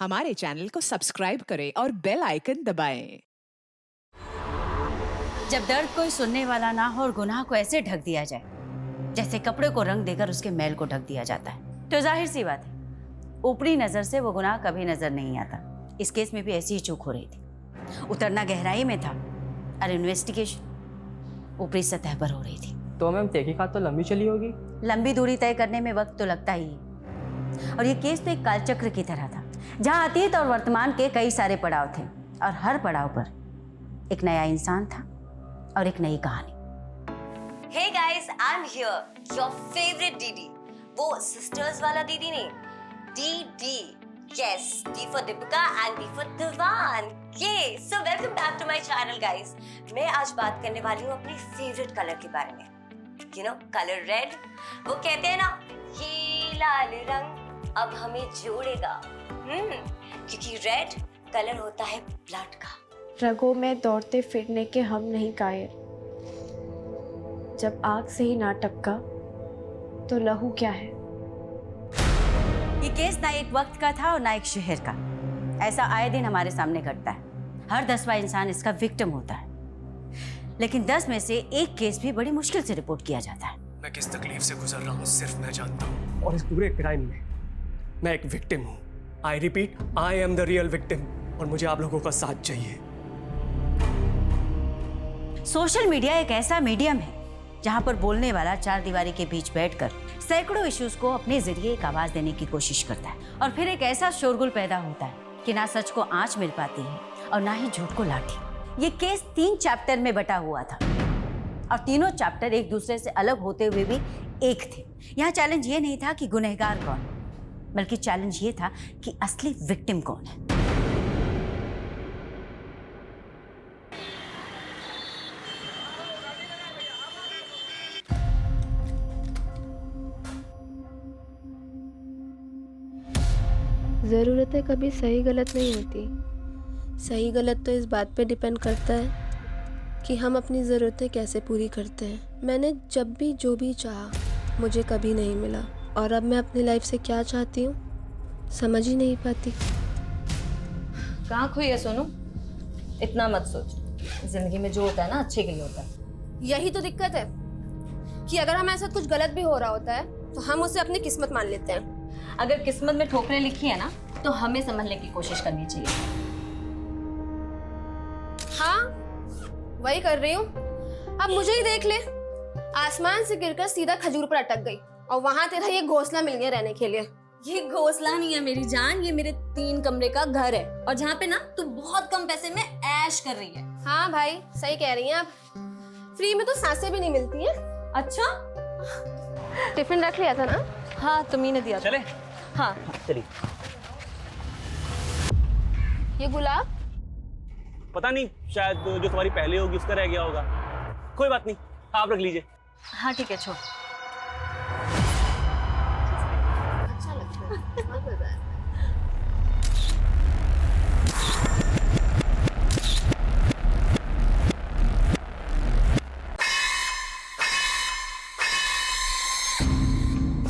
हमारे चैनल को सब्सक्राइब करें और बेल आइकन दबाएं। जब दर्द कोई सुनने वाला ना हो और गुनाह को ऐसे ढक दिया जाए जैसे कपड़े को रंग देकर उसके मैल को ढक दिया जाता है, तो जाहिर सी बात है ऊपरी नजर से वो गुनाह कभी नजर नहीं आता। इस केस में भी ऐसी ही चूक हो रही थी। उतरना गहराई में था और इन्वेस्टिगेशन ऊपरी सतह पर हो रही थी। तो मैम तहकीकात तो लंबी चली होगी। लंबी दूरी तय करने में वक्त तो लगता ही है। और ये केस तो एक कालचक्र की तरह था जहां अतीत और वर्तमान के कई सारे पड़ाव थे और हर पड़ाव पर एक नया इंसान था और एक नई कहानी। Hey guys, I'm here, your favorite दीदी। वो सिस्टर्स वाला दीदी नहीं, DD। Yes, D for Deepika and D for दीवान। ये so welcome back to my channel guys। मैं आज बात करने वाली हूँ अपनी फेवरेट कलर के बारे में। You know, colour red. वो कहते हैं ना, ये लाल रंग अब हमें जोड़ेगा। क्योंकि रेड कलर होता है ब्लड का। रगों में दौड़ते फिरने के हम नहीं कायर। जब आग से ही ना टपका तो लहू क्या है। ये केस ना एक वक्त का था और ना एक शहर का। ऐसा आए दिन हमारे सामने घटता है। हर 10वां इंसान इसका विक्टिम होता है, लेकिन 10 में से एक केस भी बड़ी मुश्किल से रिपोर्ट किया जाता है। मैं किस तकलीफ से गुजर रहा हूँ सिर्फ मैं जानता हूँ, और इस पूरे क्राइम में मैं एक विक्टिम हूँ। I repeat, I am the real victim, और मुझे आप लोगों का साथ चाहिए। सोशल मीडिया एक ऐसा मीडियम है जहां पर बोलने वाला चार दीवारी के बीच बैठकर सैकड़ों इश्यूज को अपने जरिए एक आवाज देने की कोशिश करता है, और फिर एक ऐसा शोरगुल पैदा होता है कि ना सच को आंच मिल पाती है और ना ही झूठ को लाठी। ये केस 3 चैप्टर में बटा हुआ था और तीनों चैप्टर एक दूसरे से अलग होते हुए भी एक थे। यहाँ चैलेंज ये नहीं था कि गुनहगार कौन, बल्कि चैलेंज ये था कि असली विक्टिम कौन है। ज़रूरतें कभी सही गलत नहीं होती। सही गलत तो इस बात पे डिपेंड करता है कि हम अपनी ज़रूरतें कैसे पूरी करते हैं। मैंने जब भी जो भी चाहा मुझे कभी नहीं मिला, और अब मैं अपनी लाइफ से क्या चाहती हूँ समझ ही नहीं पाती। कहाँ खोई है सोनू? इतना मत सोच। जिंदगी में जो होता है ना अच्छे के लिए होता है। यही तो दिक्कत है कि अगर हमारे साथ कुछ गलत भी हो रहा होता है तो हम उसे अपनी किस्मत मान लेते हैं। अगर किस्मत में ठोकरें लिखी है ना तो हमें समझने की कोशिश करनी चाहिए। हाँ, वही कर रही हूँ। अब मुझे ही देख ले, आसमान से गिरकर सीधा खजूर पर अटक गई और वहां तेरा ये घोंसला मिल गया रहने के लिए। ये घोंसला नहीं है मेरी जान, ये मेरे 3 कमरे का घर है, और जहाँ पे ना तू बहुत कम पैसे में ऐश कर रही है। हाँ भाई, सही कह रही हैं आप। फ्री में तो सांसें भी नहीं मिलती हैं। अच्छा, टिफिन रख लिया था ना? हाँ तुम्ही ने दिया था। चले? हाँ चलिए। ये गुलाब पता नहीं, शायद जो तुम्हारी पहले होगी उसका रह गया होगा। कोई बात नहीं, आप रख लीजिए। हाँ ठीक है, छोड़। अच्छा लगता है, बहुत मजा है।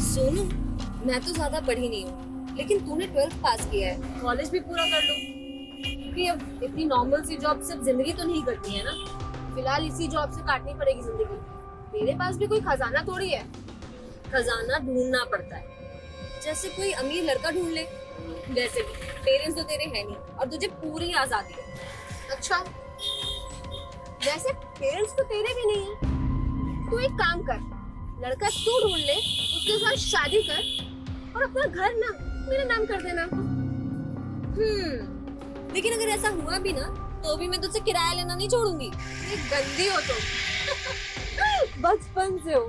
सोनू, मैं तो ज्यादा पढ़ी नहीं हूँ, लेकिन तूने 12th पास किया है, कॉलेज भी पूरा कर लो। क्योंकि अब इतनी नॉर्मल सी जॉब से जिंदगी तो नहीं कटती है ना। फिलहाल इसी जॉब से काटनी पड़ेगी जिंदगी। मेरे पास भी कोई खजाना थोड़ी है। खजाना ढूंढना पड़ता है, जैसे कोई अमीर लड़का ढूंढ ले। वैसे भी पेरेंट्स तो तेरे हैं नहीं और तुझे पूरी आजादी है। अच्छा, वैसे पेरेंट्स तो तेरे भी नहीं है। तू एक काम कर, लड़का तू ढूंढ ले, उसके साथ शादी कर और अपना घर ना मेरा नाम कर देना। लेकिन अगर ऐसा हुआ भी ना तो भी मैं तुझसे किराया लेना नहीं छोड़ूंगी। ये गंदी हो तुम। बचपन से हो।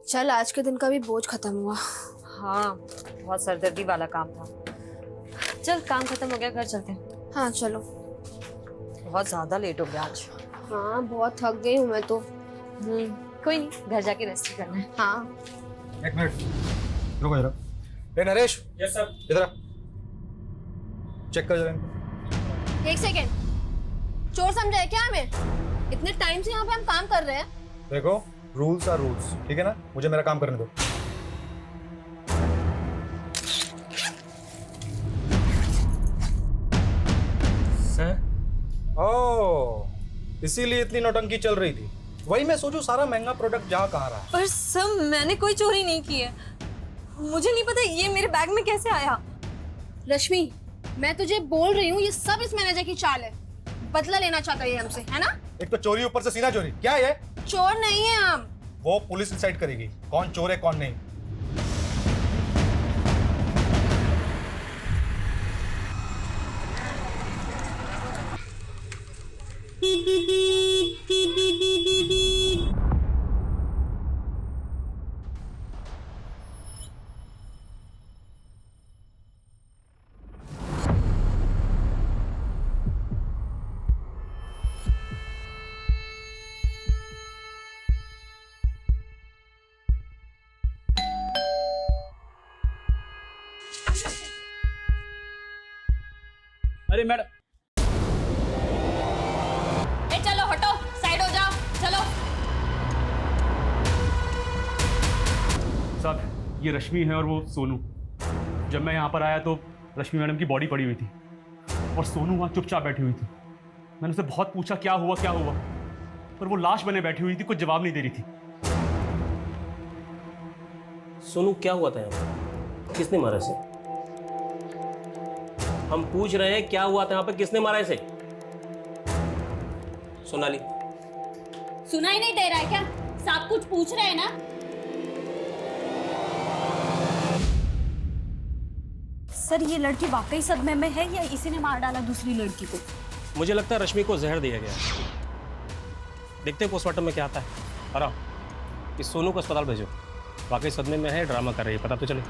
चल, आज के दिन का भी बोझ खत्म हुआ। हाँ, बहुत सरदर्दी वाला काम था। चल, काम खत्म हो गया, घर चलते हैं। हाँ चलो। बहुत ज्यादा लेट हो गया आज। हाँ, बहुत थक गई हूँ मैं तो। कोई नहीं, घर जाके रेस्ट करना है। हाँ, एक मिनट रुको जरा। नरेश। Yes sir. इधर आ, चेक कर जरा इनको। एक सेकेंड, चोर समझा है क्या हमें? इतने टाइम से यहाँ पे हम काम कर रहे हैं। देखो, रूल्स आर रूल्स, ठीक है ना? मुझे मेरा काम करने दो। सर, ओह, इसीलिए इतनी नौटंकी चल रही थी। वही मैं सोचूं सारा महंगा प्रोडक्ट जहाँ कहाँ रहा। पर सर मैंने कोई चोरी नहीं की है, मुझे नहीं पता ये मेरे बैग में कैसे आया। रश्मि, मैं तुझे बोल रही हूँ, ये सब इस मैनेजर की चाल है। बदला लेना चाहता है ये हमसे, है ना? एक तो चोरी, ऊपर से सीना चोरी। क्या है ये? चोर नहीं है हम। वो पुलिस डिसाइड करेगी कौन चोर है कौन नहीं। अरे मैडम, ए चलो हटो, साइड हो जाओ, चलो। साहब ये रश्मि है और वो सोनू। जब मैं यहाँ पर आया तो रश्मि मैडम की बॉडी पड़ी हुई थी और सोनू वहाँ चुपचाप बैठी हुई थी। मैंने उससे बहुत पूछा क्या हुआ, पर वो लाश बने बैठी हुई थी, कुछ जवाब नहीं दे रही थी। सोनू क्या हुआ था यहाँ पर? किसने मारा इसे? हम पूछ रहे हैं क्या हुआ था यहाँ पे, किसने मारा इसे? सोनाली, सुनाई नहीं दे रहा है क्या? सब कुछ पूछ रहे हैं ना? सर ये लड़की वाकई सदमे में है या इसी ने मार डाला दूसरी लड़की को? मुझे लगता है रश्मि को जहर दिया गया। देखते हैं पोस्टमार्टम में क्या आता है। और इस सोनू को अस्पताल भेजो, वाकई सदमे में है, ड्रामा कर रही है, पता तो चले।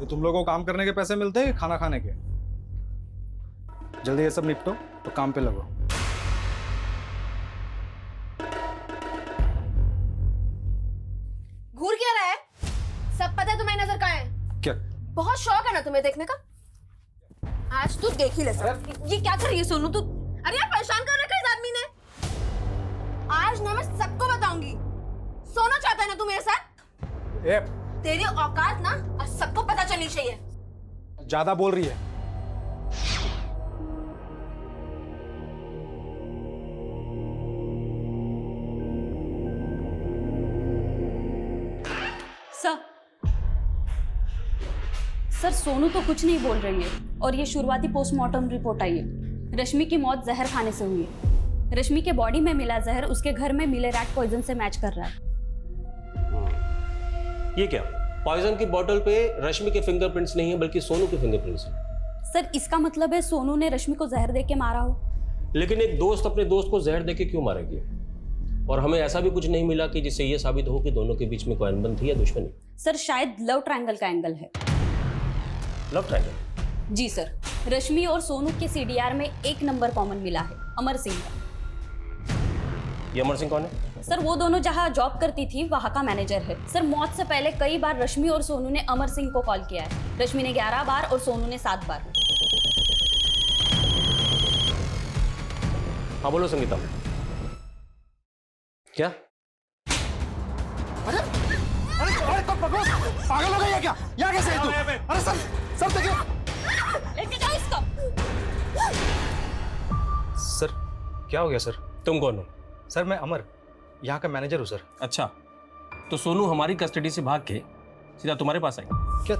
तुम लोगों को काम करने के पैसे मिलते हैं खाना खाने के? जल्दी ये सब निपटो तो काम पे लगो। घूर क्या रहा है? सब पता है तुम्हें नजर कहाँ है? क्या? बहुत शौक है ना तुम्हें देखने का? आज तू देख ही ले सर। ये क्या कर रही है सोनू तू? अरे यार परेशान कर रखा है इस आदमी ने। आज ना मैं सबको बताऊंगी। सोना चाहता है ना तू मेरे साथ? ए, तेरी औकात ना आज सबको पता चलनी चाहिए। ज्यादा बोल रही है। सर सोनू तो कुछ नहीं बोल रही है और ये शुरुआती पोस्टमार्टम रिपोर्ट आई है। रश्मि की मौत जहर खाने से हुई है। रश्मि के बॉडी में मिला जहर उसके घर में मिले रैट पॉइजन से मैच कर रहा है। ये क्या? पॉइजन की बोतल पे रश्मि के फिंगरप्रिंट्स नहीं है बल्कि सोनू के फिंगरप्रिंट्स हैं। सर इसका मतलब है सोनू ने रश्मि को जहर देके मारा हो। लेकिन एक दोस्त अपने दोस्त को जहर देके क्यों मारेगी? और हमें ऐसा भी कुछ नहीं मिला कि जिससे ये साबित हो कि दोनों के बीच में कोई अनबन थी या दुश्मनी। सर शायद लव ट्रायंगल का एंगल है। Love triangle? जी सर, रश्मि और सोनू के सीडीआर में एक नंबर कॉमन मिला है, अमर सिंह का। ये अमर सिंह कौन है? सर वो दोनों जहां जॉब करती थी वहां का मैनेजर है। सर मौत से पहले कई बार रश्मि और सोनू ने अमर सिंह को कॉल किया है। रश्मि ने 11 बार और सोनू ने 7 बार। हाँ बोलो संगीता। क्या? अरे तो पागल हो गई है क्या? यहाँ कैसे है तू? अरे सर देखिए। लेके जाओ इसको। सर क्या हो गया सर? तुम कौन हो? सर मैं अमर, यहाँ का मैनेजर हूँ सर। अच्छा, तो सोनू हमारी कस्टडी से भाग के सीधा तुम्हारे पास आई? क्या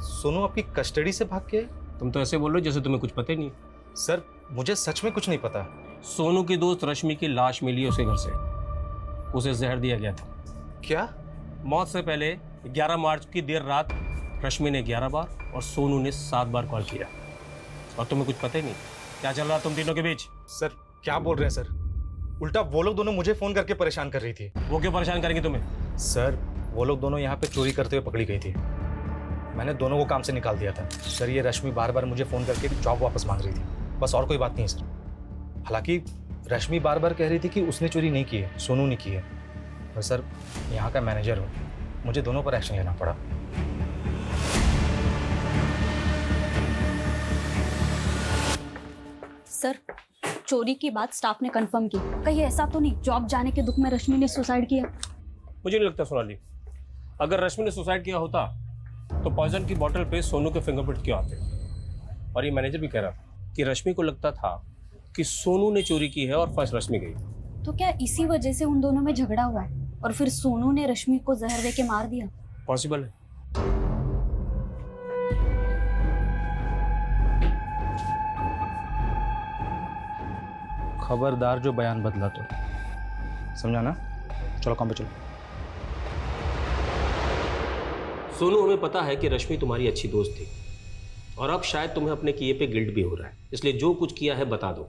सोनू आपकी कस्टडी से भाग के? तुम तो ऐसे बोल रहे हो जैसे तुम्हें कुछ पता ही नहीं। सर मुझे सच में कुछ नहीं पता। सोनू की दोस्त रश्मि की लाश मिली है उसके घर से, उसे जहर दिया गया था। क्या? मौत से पहले 11 मार्च की देर रात रश्मि ने 11 बार और सोनू ने 7 बार कॉल किया, और तुम्हें कुछ पता ही नहीं। क्या चल रहा तुम तीनों के बीच? सर क्या बोल रहे हैं सर? उल्टा वो लोग दोनों मुझे फोन करके परेशान कर रही थी। वो क्यों परेशान करेंगे तुम्हें? सर वो लोग दोनों यहाँ पे चोरी करते हुए पकड़ी गई थी। मैंने दोनों को काम से निकाल दिया था। सर ये रश्मि बार बार मुझे फ़ोन करके जॉब वापस मांग रही थी, बस और कोई बात नहीं है सर। हालांकि रश्मि बार बार कह रही थी कि उसने चोरी नहीं की है, सोनू ने की है। और सर यहाँ का मैनेजर हूँ, मुझे दोनों पर एक्शन लेना पड़ा। सर, चोरी की बात स्टाफ ने कंफर्म की। कहीं ऐसा तो नहीं जॉब जाने के दुख में रश्मि ने सुसाइड किया? मुझे नहीं लगता सोनाली, अगर रश्मि ने सुसाइड किया होता तो पॉइजन की बोतल पे सोनू के फिंगरप्रिंट क्यों आते? और ये मैनेजर भी कह रहा कि रश्मि को लगता था कि सोनू ने चोरी की है और फर्स्ट रश्मि गई। तो क्या इसी वजह से उन दोनों में झगड़ा हुआ है और फिर सोनू ने रश्मि को जहर दे के मार दिया? पॉसिबल है। खबरदार जो बयान बदला तो, समझा ना? चलो काम पे चलो। सोनू, हमें पता है कि रश्मि तुम्हारी अच्छी दोस्त थी और अब शायद तुम्हें अपने किए पे गिल्ट भी हो रहा है, इसलिए जो कुछ किया है बता दो।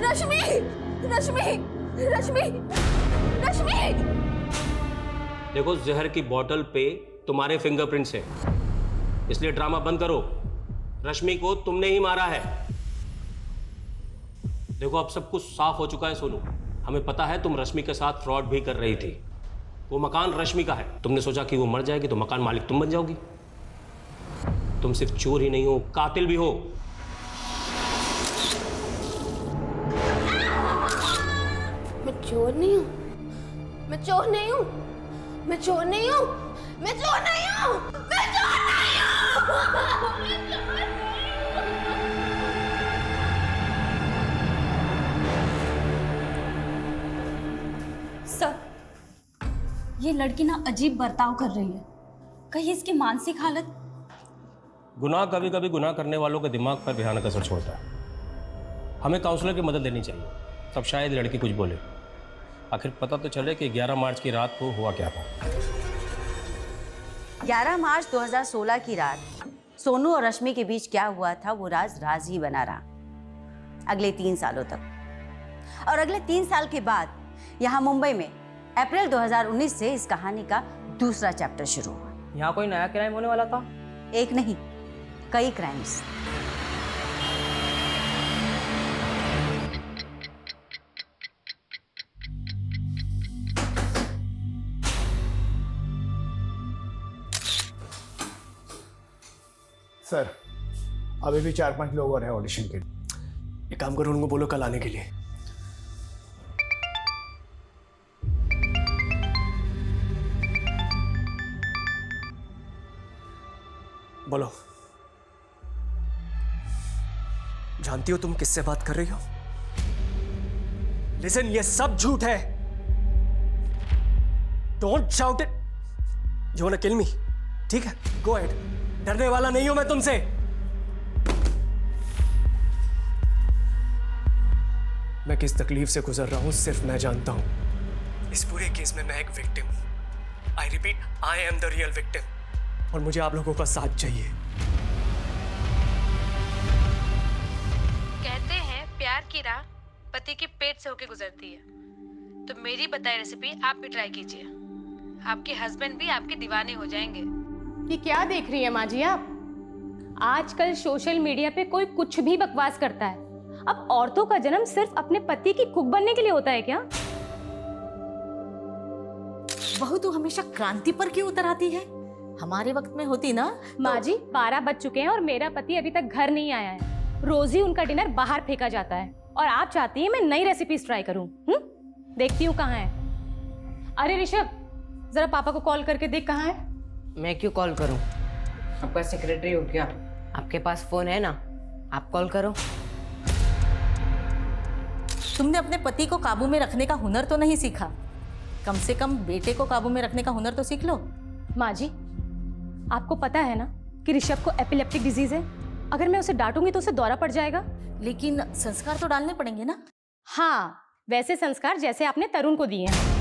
रश्मि, रश्मि, रश्मि, रश्मि। देखो, जहर की बोतल पे तुम्हारे फिंगरप्रिंट्स हैं, इसलिए ड्रामा बंद करो। रश्मि को तुमने ही मारा है। देखो, अब सब कुछ साफ हो चुका है सोनू। हमें पता है तुम रश्मि के साथ फ्रॉड भी कर रही थी। वो मकान रश्मि का है। तुमने सोचा कि वो मर जाएगी तो मकान मालिक तुम बन जाओगी। तुम सिर्फ चोर ही नहीं हो, कातिल भी हो। मैं चोर नहीं हूँ, मैं चोर नहीं हूँ, मैं चोर नहीं हूँ, मैं चोर नहीं हूँ, मैं चोर नहीं हूँ। सर, ये लड़की ना अजीब बर्ताव कर रही है। कहीं इसकी मानसिक हालत? गुनाह कभी कभी गुनाह करने वालों के दिमाग पर भयानक असर छोड़ता है। हमें काउंसलर की मदद लेनी चाहिए, तब शायद लड़की कुछ बोले। आखिर पता तो चले कि 11 मार्च की रात को हुआ क्या था। 11 मार्च 2016 की रात सोनू और रश्मि के बीच क्या हुआ था वो राज राज ही बना रहा अगले 3 सालों तक। और अगले 3 साल के बाद यहाँ मुंबई में अप्रैल 2019 से इस कहानी का दूसरा चैप्टर शुरू हुआ। यहाँ कोई नया क्राइम होने वाला था? एक नहीं, कई क्राइम्स। सर, अभी भी 4-5 लोग और हैं ऑडिशन के लिए। एक काम करो, उनको बोलो कल आने के लिए। बोलो। जानती हो तुम किससे बात कर रही हो? लिसन, ये सब झूठ है। Don't shout it. You want to kill me? ठीक है, गो अहेड। डरने वाला नहीं हूं मैं तुमसे। मैं किस तकलीफ से गुजर रहा हूं सिर्फ मैं जानता हूं। इस पूरे केस में मैं एक विक्टिम हूं। I repeat, I am the real victim. और मुझे आप लोगों का साथ चाहिए। कहते हैं प्यार की राह पति के पेट से होकर गुजरती है। तो मेरी बताई रेसिपी आप भी ट्राई कीजिए। आपके हस्बैंड भी आपके दीवाने हो जाएंगे। ये क्या देख रही है माँ जी आप? आजकल सोशल मीडिया पे कोई कुछ भी बकवास करता है। अब औरतों का जन्म सिर्फ अपने पति की कुक बनने के लिए होता है क्या? बहू तो हमेशा क्रांति पर क्यों उतर आती है? हमारे वक्त में होती ना। माँ जी, 12 बज चुके हैं और मेरा पति अभी तक घर नहीं आया है। रोज ही उनका डिनर बाहर फेंका जाता है और आप चाहती हैं मैं नई रेसिपीज ट्राई करूं? देखती हूँ कहाँ है। अरे ऋषभ, जरा पापा को कॉल करके देख कहाँ है। मैं क्यों कॉल करूं? आपका सेक्रेटरी हो क्या? आपके पास फोन है ना, आप कॉल करो। तुमने अपने पति को काबू में रखने का हुनर तो नहीं सीखा। कम से कम बेटे को काबू में रखने का हुनर तो सीख लो। माँ जी, आपको पता है ना कि ऋषभ को एपिलेप्टिक डिजीज है। अगर मैं उसे डांटूंगी तो उसे दौरा पड़ जाएगा। लेकिन संस्कार तो डालने पड़ेंगे ना। हाँ, वैसे संस्कार जैसे आपने तरुण को दिए हैं।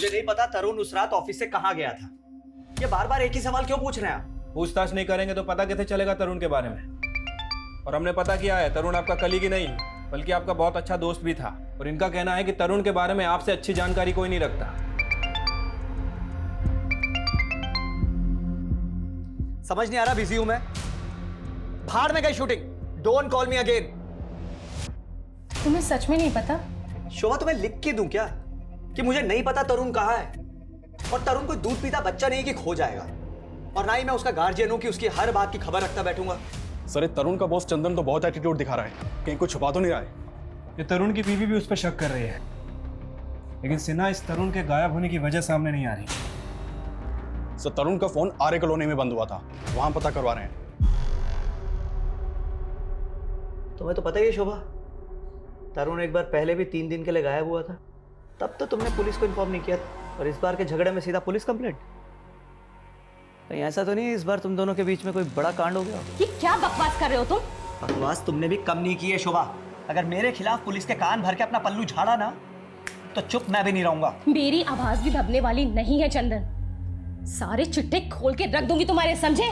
मुझे नहीं पता तरुण उस रात ऑफिस से कहाँ गया था। ये बार बार एक ही सवाल क्यों पूछ रहे हैं आप? पूछताछ नहीं करेंगे तो पता कैसे चलेगा तरुण के बारे में? और हमने पता किया है, तरुण आपका कलीग ही नहीं बल्कि आपका बहुत अच्छा दोस्त भी था। और इनका कहना है कि तरुण के बारे में आपसे अच्छी जानकारी कोई नहीं रखता। समझ नहीं आ रहा, बिजी हूं मैं। भाड़ में गई shooting. Don't call me again. तुम्हें सच में नहीं पता? शोभा, तुम्हें लिख के दूं क्या कि मुझे नहीं पता तरुण कहाँ है? और तरुण कोई दूध पीता बच्चा नहीं कि खो जाएगा। और ना ही मैं उसका गार्जियन हूं कि उसकी हर बात की खबर रखता बैठूंगा। सर, तरुण का बॉस चंदन तो बहुत एटीट्यूड दिखा रहा है, कहीं कुछ छुपा तो नहीं रहा है। ये तरुण की बीवी भी उस पर शक कर रही है, लेकिन सिन्हा इस तरुण के गायब होने की वजह सामने नहीं आ रही। सर, तरुण का फोन आर्य कॉलोनी में बंद हुआ था, वहां पता करवा रहे हैं। तुम्हें तो पता ही है शोभा, तरुण एक बार पहले भी 3 दिन के लिए गायब हुआ था। तब तो तुमने पुलिस को इन्फॉर्म नहीं किया और इस बार के झगड़े में सीधा पुलिस कंप्लेंट। कहीं ऐसा तो नहीं इस बार तुम दोनों के बीच में कोई बड़ा कांड हो गया? ये क्या बकवास कर रहे हो तुम? बकवास तुमने भी कम नहीं की है शोभा। अगर मेरे खिलाफ पुलिस के कान भर के अपना पल्लू झाड़ा ना तो चुप मैं भी नहीं रहूंगा। मेरी आवाज भी दबने वाली नहीं है चंदन। सारे चिट्ठे खोल के रख दूंगी तुम्हारे, समझे?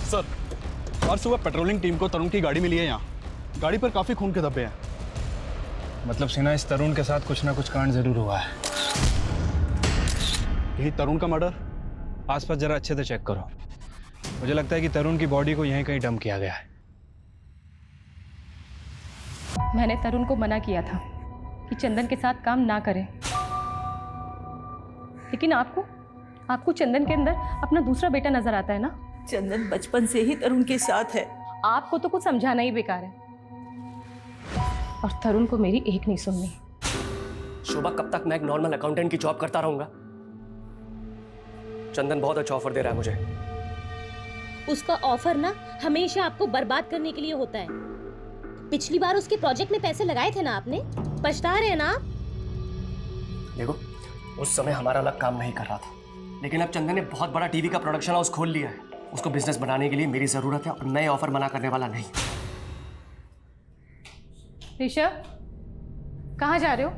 सर, आज सुबह पेट्रोलिंग टीम को तरुण की गाड़ी मिली है यहाँ। गाड़ी पर काफी खून के धब्बे हैं। मतलब सिन्हा, इस तरुण के साथ कुछ ना कुछ कांड जरूर हुआ है। यही तरुण का मर्डर? आसपास जरा अच्छे से चेक करो। मुझे लगता है कि तरुण की बॉडी को यहीं कहीं डंप किया गया है। मैंने तरुण को मना किया था कि चंदन के साथ काम ना करें, लेकिन आपको चंदन के अंदर अपना दूसरा बेटा नजर आता है ना? चंदन बचपन से ही तरुण के साथ है। आपको तो कुछ समझाना ही बेकार है, और तरुण को मेरी एक नहीं सुननी। शोभा, कब तक मैं एक नॉर्मल अकाउंटेंट की जॉब करता रहूंगा? चंदन बहुत अच्छा ऑफर दे रहा है मुझे। उसका ऑफर ना हमेशा आपको बर्बाद करने के लिए होता है। पिछली बार उसके प्रोजेक्ट में पैसे लगाए थे ना आपने, पछता रहे हैं ना आप? देखो, उस समय हमारा अलग काम नहीं कर रहा था, लेकिन अब चंदन ने बहुत बड़ा टीवी का प्रोडक्शन हाउस खोल लिया है। उसको बिजनेस बनाने के लिए मेरी जरूरत है और नए ऑफर मना करने वाला नहीं। ऋषभ, कहाँ जा रहे हो?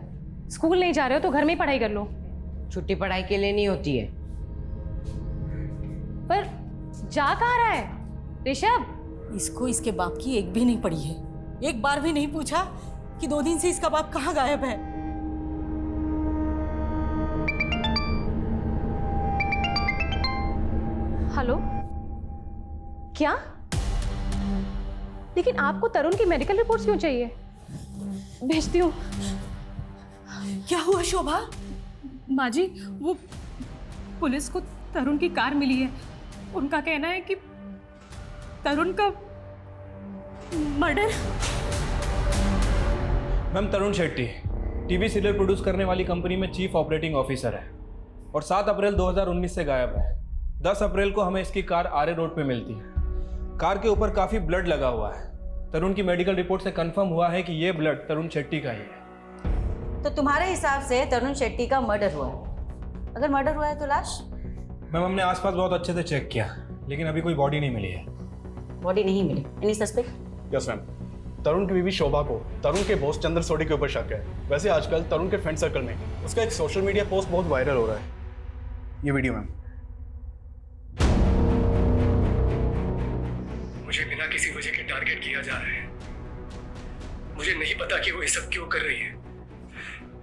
स्कूल नहीं जा रहे हो तो घर में ही पढ़ाई कर लो। छुट्टी पढ़ाई के लिए नहीं होती है। पर जा कहाँ रहा है ऋषभ? इसको इसके बाप की एक भी नहीं पड़ी है। एक बार भी नहीं पूछा कि 2 दिन से इसका बाप कहाँ गायब है। हेलो, क्या? लेकिन आपको तरुण की मेडिकल रिपोर्ट्स क्यों चाहिए? भेजती हूँ। क्या हुआ शोभा? माँ जी, वो पुलिस को तरुण की कार मिली है। उनका कहना है कि तरुण का मर्डर। मैम, तरुण शेट्टी टीवी सीरियल प्रोड्यूस करने वाली कंपनी में चीफ ऑपरेटिंग ऑफिसर है और 7 अप्रैल 2019 से गायब है। 10 अप्रैल को हमें इसकी कार आर्य रोड पे मिलती है। कार के ऊपर काफी ब्लड लगा हुआ है। तरुण की मेडिकल रिपोर्ट से कंफर्म हुआ है कि ये ब्लड तरुण शेट्टी का ही है। तो तुम्हारे हिसाब से तरुण शेट्टी का मर्डर हुआ है। अगर मर्डर हुआ है तो लाश? मैम, हमने आसपास बहुत अच्छे से चेक किया, लेकिन अभी कोई बॉडी नहीं मिली है। बॉडी नहीं मिली? Any suspect? Yes ma'am, Tarun की बीवी शोभा को तरुण के बॉस चंद्र सोडी के ऊपर शक है। वैसे आजकल तरुण के फ्रेंड सर्कल में उसका एक सोशल मीडिया पोस्ट बहुत वायरल हो रहा है। ये वीडियो मैम। मुझे बिना किसी वजह के टारगेट किया जा रहा है। मुझे नहीं पता कि वो ये सब क्यों कर रही है,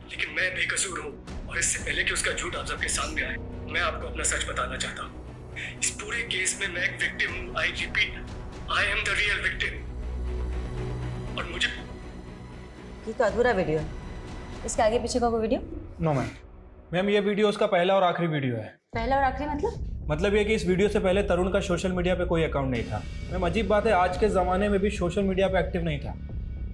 लेकिन मैं बेकसूर हूँ और इससे पहले कि उसका झूठ आप सबके सामने आए, मैं आपको अपना सच बताना चाहता हूँ। इस पूरे केस में मैं एक विक्टिम हूँ। I repeat, I am the real victim. और मुझे ये तो अधूरा वीडियो है। इसके आगे पीछे का कोई वीडियो? No ma'am. मैम, ये वीडियो उसका पहला और आखिरी वीडियो है। पहला और आखिरी मतलब ये कि इस वीडियो से पहले तरुण का सोशल मीडिया पे कोई अकाउंट नहीं था। मैम, अजीब बात है, आज के ज़माने में भी सोशल मीडिया पे एक्टिव नहीं था।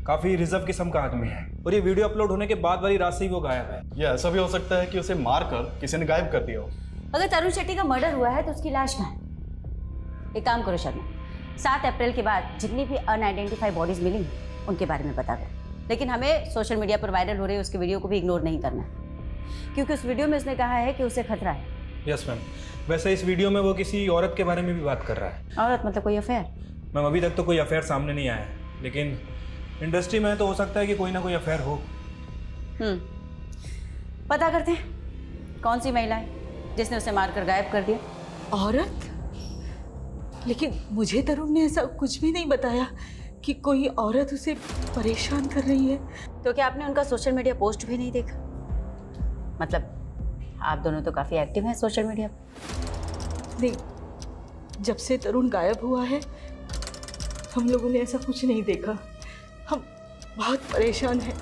काफ़ी रिजर्व किस्म का आदमी है और ये वीडियो अपलोड होने के बाद वाली रात से ही वो गायब है। ये ऐसा भी हो सकता है कि उसे मार कर किसी ने गायब कर दिया हो। अगर तरुण शेट्टी का मर्डर हुआ है तो उसकी लाश कहाँ है? एक काम करो शर्मा, 7 अप्रैल के बाद जितनी भी अनआइडेंटिफाइड बॉडीज मिली उनके बारे में बता दो, लेकिन हमें सोशल मीडिया पर वायरल हो रही है उसके वीडियो को भी इग्नोर नहीं करना है। क्योंकि उस वीडियो में उसने कहा है कि उसे खतरा है। Yes ma'am. वैसे इस वीडियो में वो किसी औरत के बारे में भी बात कर रहा है। औरत मतलब कोई अफेयर? मैम अभी तक तो कोई अफेयर सामने नहीं आया है, लेकिन इंडस्ट्री में तो हो सकता है कि कोई ना कोई अफेयर हो। पता करते हैं कौन सी महिला है जिसने उसे मारकर गायब कर दिया। औरत? लेकिन मुझे तरुण ने ऐसा कुछ भी नहीं बताया कि कोई औरत उसे परेशान कर रही है। तो क्या आपने उनका सोशल मीडिया पोस्ट भी नहीं देखा? मतलब आप दोनों तो काफी एक्टिव हैं सोशल मीडिया पर। नहीं, जब से तरुण गायब हुआ है हम लोगों ने ऐसा कुछ नहीं देखा। हम बहुत परेशान हैं।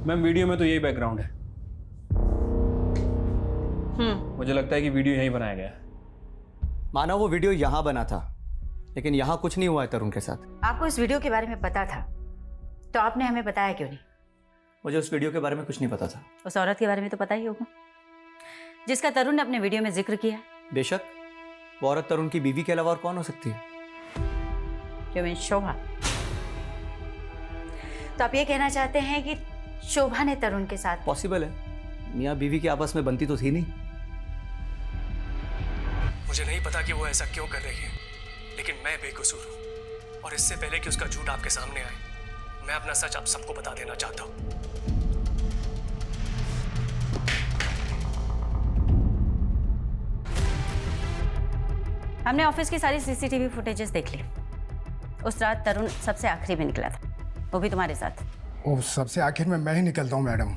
मैम वीडियो में तो यही बैकग्राउंड है। मुझे लगता है कि वीडियो यहीं बनाया गया है। माना वो वीडियो यहाँ बना था, लेकिन यहाँ कुछ नहीं हुआ है तरुण के साथ। आपको इस वीडियो के बारे में पता था तो आपने हमें बताया क्यों नहीं? मुझे उस वीडियो के बारे में कुछ नहीं पता था। उस औरत के बारे में तो पता ही होगा जिसका तरुण ने अपने वीडियो में जिक्र किया। बेशक, वो औरत तरुण की बीवी के अलावा और कौन हो सकती है? You mean शोभा? तो आप ये कहना चाहते हैं कि शोभा ने तरुण के साथ? पॉसिबल है, मियाँ बीवी की आपस में बनती तो थी नहीं। मुझे नहीं पता कि वो ऐसा क्यों कर रही है, लेकिन मैं बेकसूर हूँ और इससे पहले कि उसका झूठ आपके सामने आए, मैं अपना सच आप सबको बता देना चाहता हूँ। हमने ऑफिस की सारी सीसीटीवी फुटेजेस देख ली। उस रात तरुण सबसे आखिरी में निकला था, वो भी तुम्हारे साथ। ओ, सबसे आखिर में मैं ही निकलता हूँ मैडम,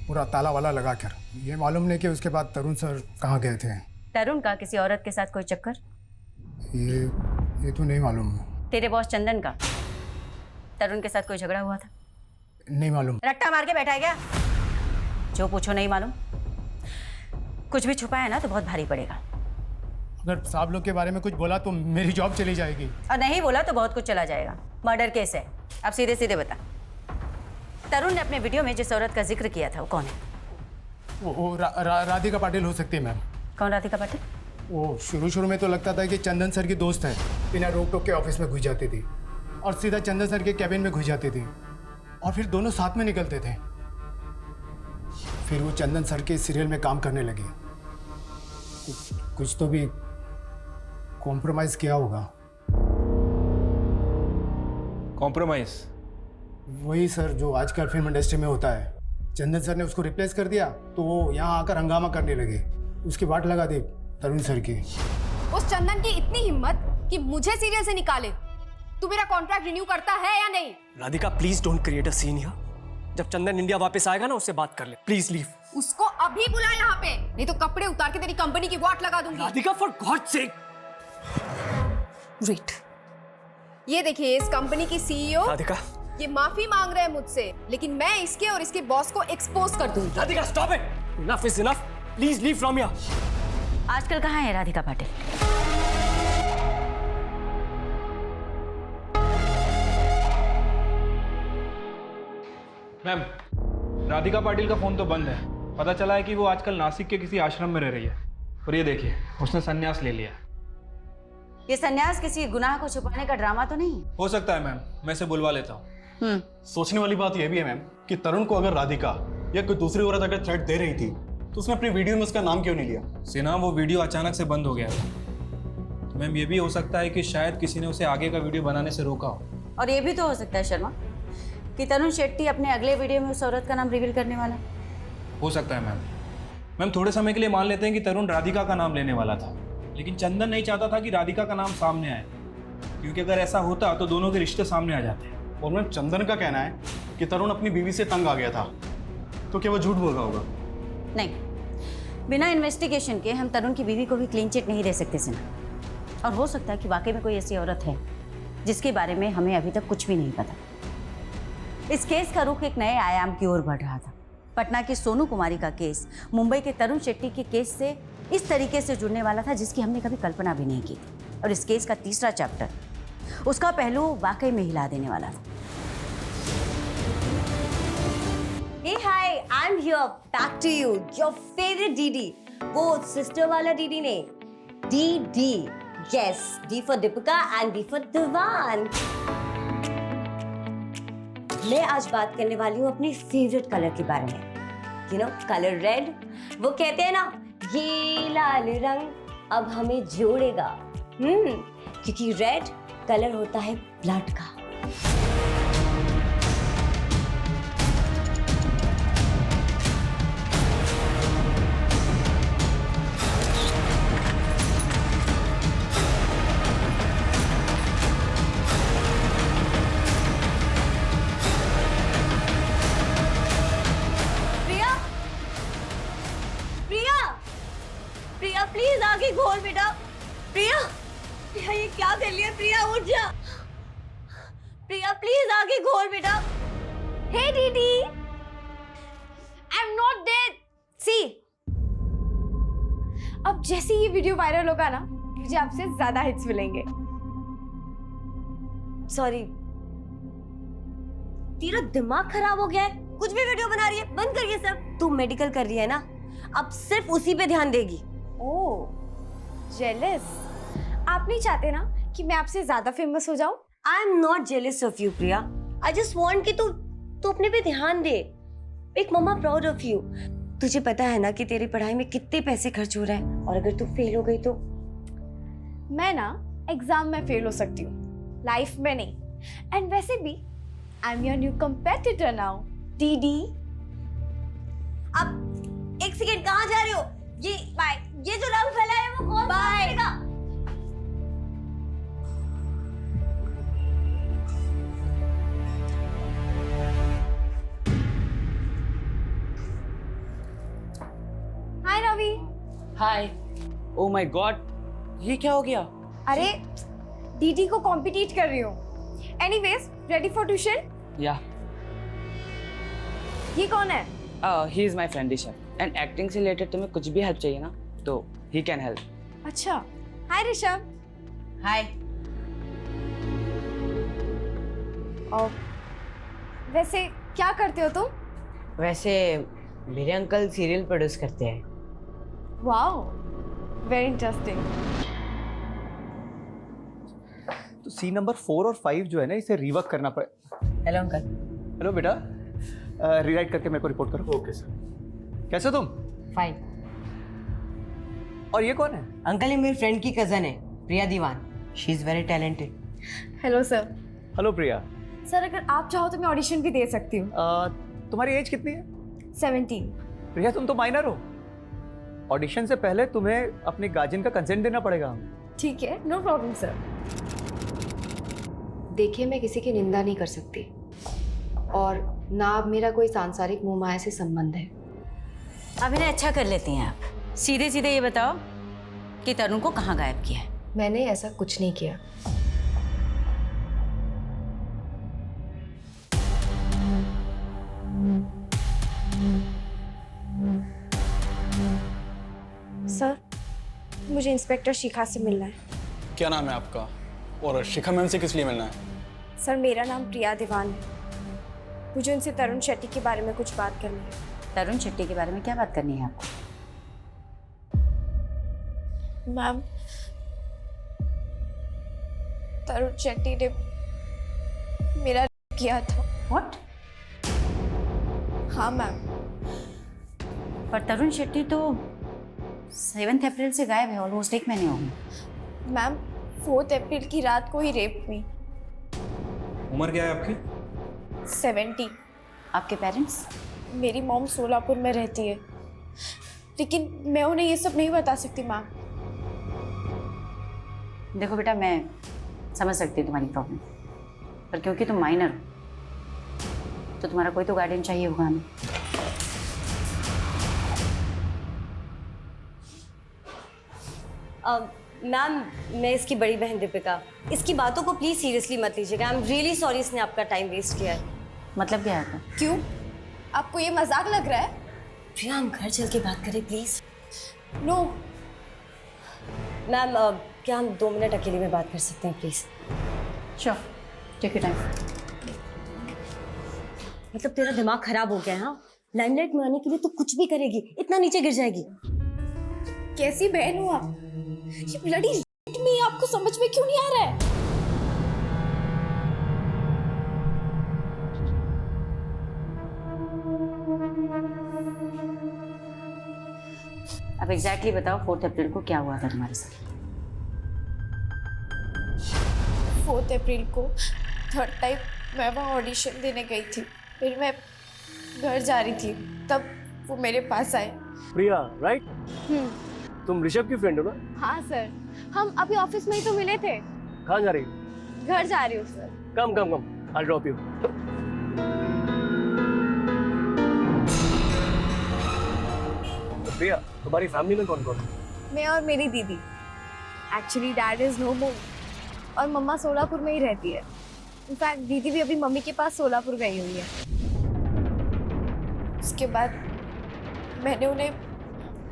पूरा ताला वाला लगा कर। ये मालूम नहीं कि उसके बाद तरुण सर कहाँ गए थे। तरुण का किसी औरत के साथ कोई चक्कर? ये तो नहीं मालूम। तेरे बॉस चंदन का तरुण के साथ कोई झगड़ा हुआ था? नहीं मालूम। रट्टा मार के बैठा है क्या? जो पूछो नहीं मालूम। कुछ भी छुपा है ना तो बहुत भारी पड़ेगा। अगर साहब लोग के बारे में कुछ बोला तो मेरी जॉब चली जाएगी। और नहीं बोला तो बहुत कुछ चला जाएगा। मर्डर केस है। अब सीधे सीधे बता, तरुण ने अपने वीडियो में जिस औरत का जिक्र किया था वो कौन है? वो राधिका पाटिल हो सकती है मैम। कौन राधिका पाटिल? वो शुरू में तो लगता था कि चंदन सर की दोस्त है, बिना रोक टोक के ऑफिस में घुस जाती थी और सीधा चंदन सर के कैबिन में घुस जाती थी और फिर दोनों साथ में निकलते थे। फिर वो चंदन सर के सीरियल में काम करने लगे। कुछ तो भी कॉम्प्रोमाइज किया होगा। कॉम्प्रोमाइज? वही सर जो आजकल फिल्म इंडस्ट्री में होता है। चंदन सर ने उसको रिप्लेस कर दिया तो वो यहाँ आकर हंगामा करने लगे। उसकी वाट लगा दी तरुण सर की। उस चंदन की इतनी हिम्मत कि मुझे सीरियल से निकाले। तू मेरा कॉन्ट्रैक्ट रिन्यू करता है या नहीं? Radhika please don't create a scene here. जब चंदन इंडिया वापस आएगा ना उससे बात कर ले, प्लीज लीव। उसको अभी बुला यहाँ पे, नहीं तो कपड़े उतार के तेरी कंपनी की वाट लगा दूंगी। Radhika for God sake. Wait, ये देखिए इस कंपनी की सीईओ राधिका, ये माफी मांग रहे हैं मुझसे, लेकिन मैं इसके और इसके बॉस को एक्सपोज कर दूंगी। Radhika stop it, enough is enough, please leave from here. आजकल कहाँ है राधिका पाटिल? मैम राधिका पाटिल का फोन तो बंद है। पता चला है कि वो आजकल नासिक के किसी आश्रम में रह रही है। और ये देखिए उसने संन्यास ले लिया। ये संन्यास किसी गुनाह को छुपाने का ड्रामा तो नहीं? हो सकता है मैम, मैं इसे बुलवा लेता हूँ। सोचने वाली बात यह भी है मैम कि तरुण को अगर राधिका या कोई दूसरी औरत अगर थ्रेट दे रही थी तो उसने अपनी वीडियो में उसका नाम क्यों नहीं लिया? सिन्हा वो वीडियो अचानक से बंद हो गया था। तो मैम ये भी हो सकता है कि शायद किसी ने उसे आगे का वीडियो बनाने से रोका हो। और ये भी तो हो सकता है शर्मा कि तरुण शेट्टी अपने अगले वीडियो में उस औरत का नाम रिवील करने वाला। हो सकता है मैम। मैम थोड़े समय के लिए मान लेते हैं कि तरुण राधिका का नाम लेने वाला था, लेकिन चंदन नहीं चाहता था कि राधिका का नाम सामने आए, क्योंकि अगर ऐसा होता तो दोनों के रिश्ते सामने आ जाते। और मैम चंदन का कहना है कि तरुण अपनी बीवी से तंग आ गया था, तो क्या वो झूठ बोल रहा होगा? नहीं, बिना इन्वेस्टिगेशन के हम तरुण की बीवी को भी क्लीन चिट नहीं दे सकते सिन्हा। और हो सकता है कि वाकई में कोई ऐसी औरत है जिसके बारे में हमें अभी तक कुछ भी नहीं पता। इस केस का रुख एक नए आयाम की ओर बढ़ रहा था। पटना की सोनू कुमारी का केस मुंबई के तरुण शेट्टी के केस से इस तरीके से जुड़ने वाला था जिसकी हमने कभी कल्पना भी नहीं की थी। और इस केस का तीसरा चैप्टर, उसका पहलू वाकई में हिला देने वाला था। Hey, hi, I'm here. Back to you. Your favorite DD. वो sister वाला DD नहीं. DD. Yes, D for Deepika and D for Divan. मैं आज बात करने वाली हूँ अपनी फेवरेट कलर के बारे में. You know, color red. वो कहते हैं ना, ये लाल रंग अब हमें जोड़ेगा. क्योंकि रेड कलर होता है ब्लड का. प्रिया प्लीज आगे खोल बेटा. प्रिया प्रिया ये क्या कर लिया. प्रिया उठ जा. प्रिया प्लीज आगे खोल बेटा. हे दीदी आई एम नॉट डेड. सी अब जैसे ये वीडियो वायरल होगा ना, मुझे आपसे ज्यादा हिट्स मिलेंगे. सॉरी, तेरा दिमाग खराब हो गया है. कुछ भी वीडियो बना रही है, बंद कर ये सब. तू मेडिकल कर रही है ना, अब सिर्फ उसी पे ध्यान देगी. ओह जेलस. आप नहीं चाहते ना कि मैं आपसे ज्यादा फेमस हो जाऊं? I am not jealous of you Priya. I just want कि तू अपने पे ध्यान दे. एक मम्मा प्राउड ऑफ यू. तुझे पता है ना कि तेरी पढ़ाई में कितने पैसे खर्च हो रहे हैं, और अगर तू फेल हो गई तो. मैं ना एग्जाम में फेल हो सकती हूँ, लाइफ में नहीं. एंड वैसे भी I am your new competitor now. दीदी अब एक सेकेंड, कहाँ जा रहे हो? ये जो रंग फैला है वो कौन करेगा? हाय रवि. हाय. ओ माय गॉड, ये क्या हो गया? अरे दीदी को कॉम्पिटिट कर रही हूँ. Anyways, ready for tuition? या. ये कौन है? He is my friend Rishabh. And acting से रिलेटेड तुम्हें कुछ भी हेल्प चाहिए ना, तो ही कैन हेल्प. अच्छा. हाय ऋषभ. हाय. और वैसे क्या करते हो तुम? वैसे मेरे अंकल सीरियल प्रोड्यूस करते हैं. Wow, very interesting. तो सीन नंबर 4 और 5 जो है ना, इसे रिवर्क करना पड़े. Hello uncle. हेलो बेटा, रीराइट करके मेरे को रिपोर्ट करो. Okay sir. कैसे तुम? फाइन. और ये कौन है? अंकल, ये मेरी फ्रेंड की कजन है, Priya Dewan. She is very talented. Hello sir. Hello Priya. Sir अगर आप चाहो तो मैं ऑडिशन भी दे सकती हूँ. तुम्हारी एज कितनी है? 17. प्रिया तुम तो माइनर हो. ऑडिशन से पहले तुम्हें अपने गार्जियन का कंसेंट देना पड़ेगा. ठीक है, नो प्रॉब्लम सर. देखिए, मैं किसी की निंदा नहीं कर सकती, और ना अब मेरा कोई सांसारिक मोह माया से संबंध है. अभिनय अच्छा कर लेती हैं आप. सीधे सीधे ये बताओ कि तरुण को कहाँ गायब किया है? मैंने ऐसा कुछ नहीं किया. सर मुझे इंस्पेक्टर शिखा से मिलना है. क्या नाम है आपका? और शिखा मैम से किस लिए मिलना है? सर मेरा नाम प्रिया दीवान है. मुझे उनसे तरुण शेट्टी के बारे में कुछ बात करनी है. तरुण शेट्टी के बारे में क्या बात करनी है आपको? मैम, तरुण शेट्टी ने मेरा किया था. व्हाट? हाँ मैम. पर तरुण शेट्टी तो 7 अप्रैल से गायब है. ऑलमोस्ट 1 महीने हो गए. मैम 4 अप्रैल की रात को ही रेप हुई. उम्र क्या है आपकी? 70. आपके पेरेंट्स? मेरी मॉम सोलापुर में रहती है, लेकिन मैं उन्हें ये सब नहीं बता सकती मैम. देखो बेटा, मैं समझ सकती हूँ तुम्हारी प्रॉब्लम, पर क्योंकि तुम माइनर हो तो तुम्हारा कोई तो गार्डियन चाहिए होगा हमें. मैम, मैं इसकी बड़ी बहन दीपिका. इसकी बातों को प्लीज सीरियसली मत लीजिएगा. आई एम रियली सॉरी इसने आपका टाइम वेस्ट किया है. मतलब क्या है? क्यों, आपको ये मजाक लग रहा है? प्रिया हम घर चल के बात करें प्लीज. नो मैम, क्या हम 2 मिनट अकेले में बात कर सकते हैं please? Sure, take your time. मतलब तेरा दिमाग खराब हो गया है? हाँ, लाइमलाइट में आने के लिए तो कुछ भी करेगी, इतना नीचे गिर जाएगी। कैसी बहन हो आप? ये ब्लडी में आपको समझ में क्यों नहीं आ रहा है? अब एग्जैक्टली बताओ 4 अप्रैल को क्या हुआ था तुम्हारे साथ? 4 अप्रैल को थर्ड टाइम मैं वहाँ ऑडिशन देने गई थी। फिर मैं घर जा रही थी, तब वो मेरे पास आए। प्रिया, राइट? तुम ऋषभ की फ्रेंड हो ना? हाँ सर, हम अभी ऑफिस में ही तो मिले थे। कहाँ जा रही हो? घर जा रही हूँ sir. Come come come, I'll drop you. तो प्रिया, तुम्हारी फैमिली में कौन कौन है? मैं और मेरी दीदी। एक्चुअली डैड इज नो मोर और मम्मा सोलापुर में ही रहती है। इनफैक्ट दीदी भी अभी मम्मी के पास सोलापुर गई हुई है। उसके बाद मैंने उन्हें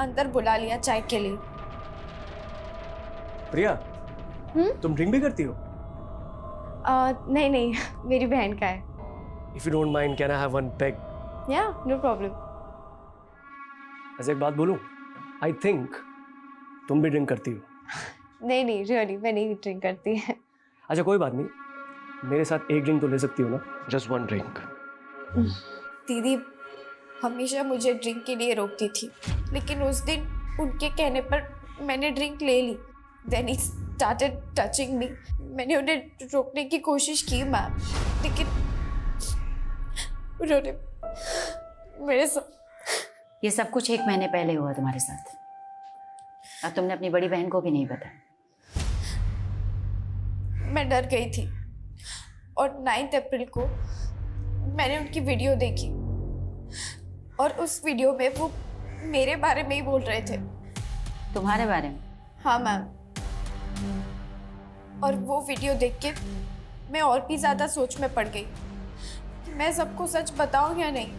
अंदर बुला लिया चाय के लिए। प्रिया, तुम ड्रिंक भी करती हो? नहीं, मेरी बहन का है। If you don't mind, can I have one peg? Yeah, no problem. ऐसे एक बात बोलूं? I think तुम भी ड्रिंक करती हो। नहीं, रियली मैं नहीं ड्रिंक करती है। अच्छा कोई बात नहीं, मेरे साथ एक ड्रिंक तो ले सकती हो ना? Just one drink. दीदी हमेशा मुझे ड्रिंक के लिए रोकती थी, लेकिन उस दिन उनके कहने पर मैंने ड्रिंक ले ली। Then he started touching me. मैंने उन्हें रोकने की कोशिश की मैम, लेकिन उन्होंने मेरे साथ। ये सब कुछ 1 महीने पहले हुआ तुम्हारे साथ, और तुमने अपनी बड़ी बहन को भी नहीं बताया। मैं डर गई थी और 9 अप्रैल को मैंने उनकी वीडियो देखी और उस वीडियो में वो मेरे बारे में ही बोल रहे थे। तुम्हारे बारे में? हाँ मैम। और वो वीडियो देख के मैं और भी ज़्यादा सोच में पड़ गई कि मैं सबको सच बताऊं या नहीं।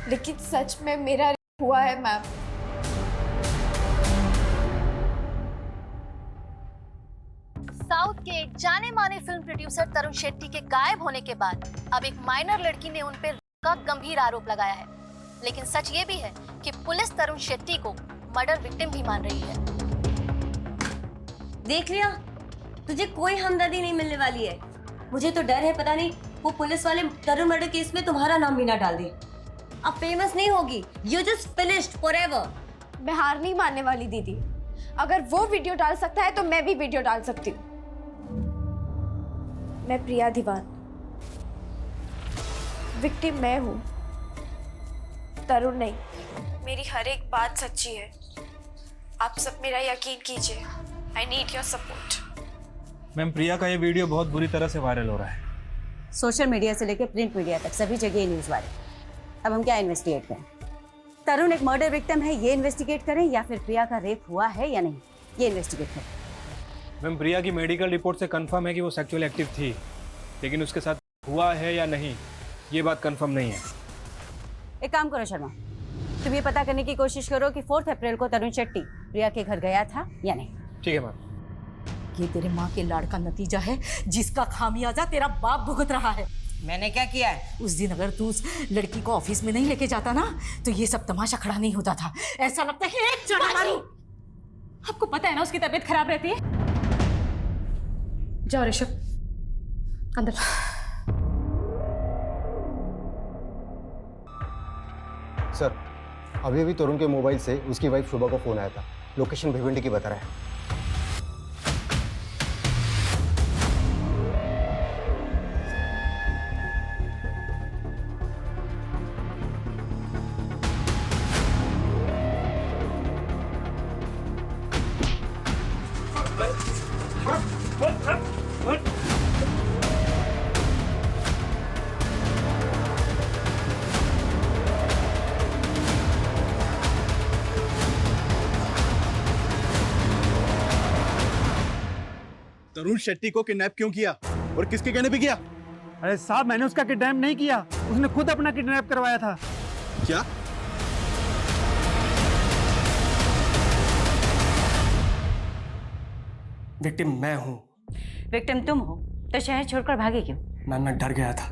लेकिन सच में मेरा हुआ है मैम। साउथ के एक जाने माने फिल्म प्रोड्यूसर तरुण शेट्टी के गायब होने के बाद अब एक माइनर लड़की ने उन पर का गंभीर आरोप लगाया है। लेकिन सच ये भी है कि पुलिस तरुण शेट्टी को मर्डर विक्टिम भी मान रही है। देख लिया, तुझे कोई हमदर्दी नहीं मिलने वाली है। मुझे तो डर है, पता नहीं वो पुलिस वाले तरुण मर्डर केस में तुम्हारा नाम भी ना डाल दे। अब फेमस नहीं होगी, यू जस्ट फिनिश्ड फॉरएवर। मैं हार नहीं मानने वाली दीदी। अगर वो वीडियो डाल सकता है तो मैं भी वीडियो डाल सकती हूँ। मैं प्रिया दीवान, विक्टिम मैं हूँ, तरुण नहीं। मेरी हर एक बात सच्ची है। आप सब मेरा यकीन कीजिए। I need your support. Ma'am, Priya का ये वीडियो बहुत बुरी तरह से वायरल हो रहा है। सोशल मीडिया से लेकर प्रिंट मीडिया तक सभी जगह ये न्यूज़ वायरल। अब हम क्या इन्वेस्टिगेट करें? तरुण एक मर्डर विक्टिम है, ये इन्वेस्टिगेट करें, या फिर प्रिया का रेप हुआ है या नहीं, ये इन्वेस्टिगेट करें? मैम, प्रिया की मेडिकल रिपोर्ट से कंफर्म है कि वो सेक्सुअल एक्टिव थी, लेकिन उसके साथ हुआ है या नहीं ये बात कंफर्म नहीं है। एक काम करो शर्मा, तुम ये पता करने की कोशिश करो कि 4 अप्रैल को तरुण शेट्टी प्रिया के घर गया था या नहीं। ठीक है मैम। ये तेरे माँ के लाड़ का नतीजा है, जिसका खामियाजा तेरा बाप भुगत रहा है। मैंने क्या किया है? उस दिन अगर तू उस लड़की को ऑफिस में नहीं लेके जाता ना, तो ये सब तमाशा खड़ा नहीं होता था। ऐसा लगता है कि एक चढ़ा मारूं। आपको पता है ना उसकी तबीयत खराब रहती है। जाओ ऋषभ, अंदर। सर, अभी अभी तरुण के मोबाइल से उसकी वाइफ शुभा को फोन आया था। लोकेशन भिवंडी की बता रहा है। तरुण शेट्टी को किडनैप क्यों किया और किसके कहने पे किया? अरे साहब, मैंने उसका किडनैप नहीं किया, उसने खुद अपना किडनैप करवाया था। क्या? विक्टिम मैं हूँ। विक्टिम तुम हो तो शहर छोड़कर भागे क्यों? मैम, मैं डर गया था।